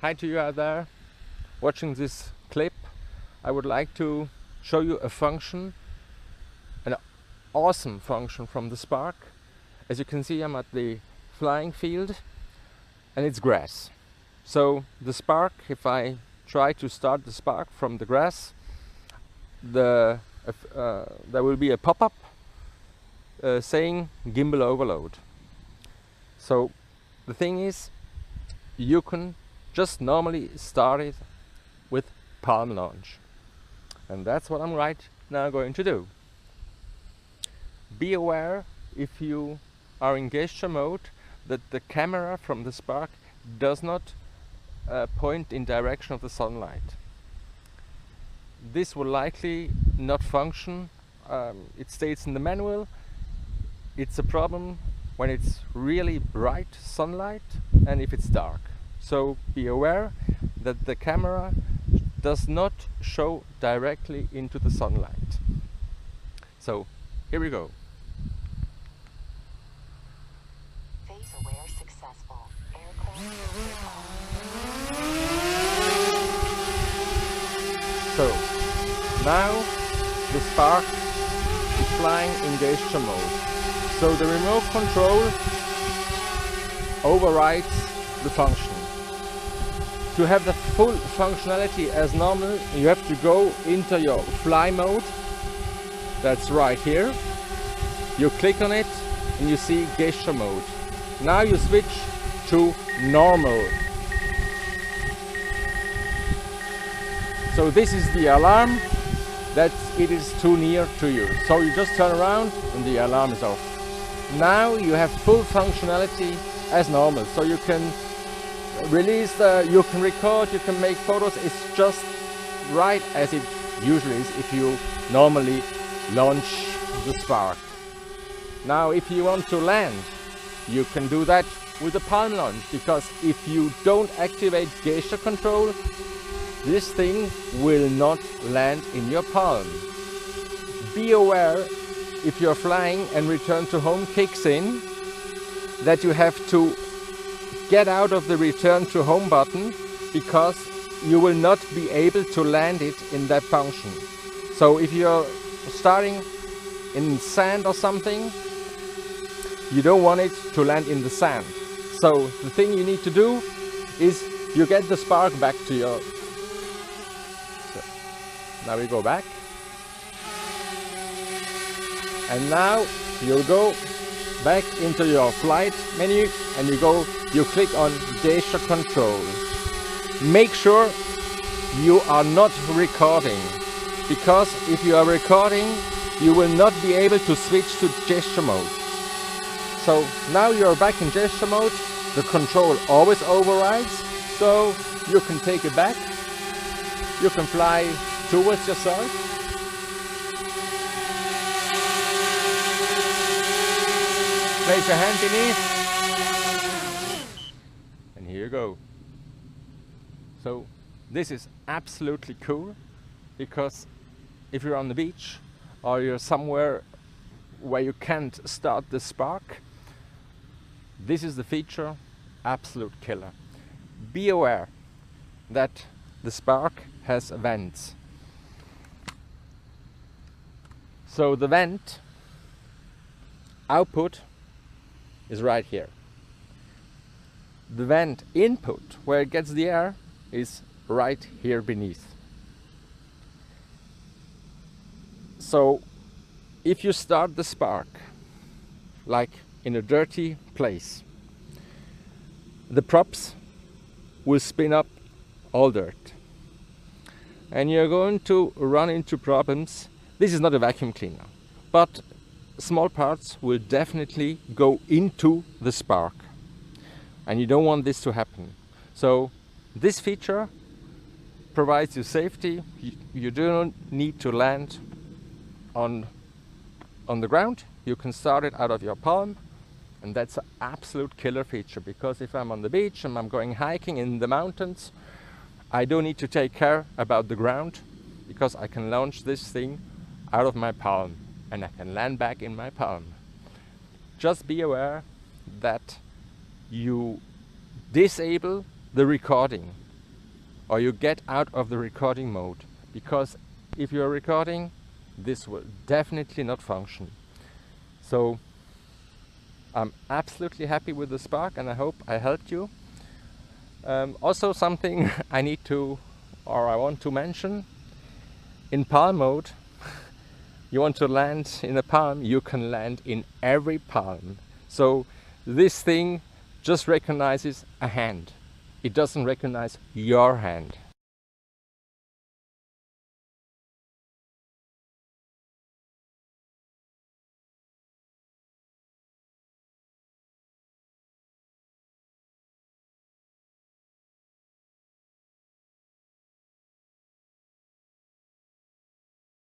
Hi to you out there watching this clip. I would like to show you a function, an awesome function from the Spark. As you can see, I'm at the flying field and it's grass. So the Spark, if I try to start the Spark from the grass, there will be a pop-up saying gimbal overload. So the thing is, you can just normally start it with palmlaunch, and that's what I'm right now going to do. Be aware, if you are in gesture mode, that the camera from the Spark does not point in direction of the sunlight. This will likely not function. It states in the manual it's a problem when it's really bright sunlight and if it's dark. So be aware that the camera does not show directly into the sunlight. So here we go. Phase aware successful. So now the Spark is flying in gesture mode. So the remote control overrides the function. To have the full functionality as normal, you have to go into your fly mode. That's right here. You click on it and you see gesture mode. Now you switch to normal. So this is the alarm that it is too near to you. So you just turn around and the alarm is off. Now you have full functionality as normal. So you can release, you can record, you can make photos. It's just right as it usually is if you normally launch the Spark. Now if you want to land, you can do that with the palmlaunch, because if you don't activate gesture control, this thing will not land in your palm. Be aware, if you're flying and return to home kicks in, that you have to get out of the return to home button, because you will not be able to land it in that function. So if you're starting in sand or something, you don't want it to land in the sand. So the thing you need to do is you get the Spark back to your... So now we go back. And now you'll go back into your flight menu and you click on gesture control. Make sure you are not recording, because if you are recording, you will not be able to switch to gesture mode. So now you're back in gesture mode, the control always overrides, so you can take it back, you can fly towards yourself. Place your hand beneath, and here you go. So this is absolutely cool, because if you're on the beach or you're somewhere where you can't start the Spark, this is the feature, absolute killer. Be aware that the Spark has vents. So the vent output is right here. The vent input, where it gets the air, is right here beneath. So if you start the Spark like in a dirty place, the props will spin up all dirt and you're going to run into problems. This is not a vacuum cleaner, but small parts will definitely go into the Spark, and you don't want this to happen. So this feature provides you safety. You don't need to land on the ground. You can start it out of your palm, and that's an absolute killer feature, because if I'm on the beach and I'm going hiking in the mountains, I don't need to take care about the ground, because I can launch this thing out of my palm and I can land back in my palm. Just be aware that you disable the recording. or you get out of the recording mode, because if you're recording, this will definitely not function. So I'm absolutely happy with the Spark, and I hope I helped you. Also something I want to mention, in palm mode, you want to land in a palm, you can land in every palm. So this thing just recognizes a hand. It doesn't recognize your hand.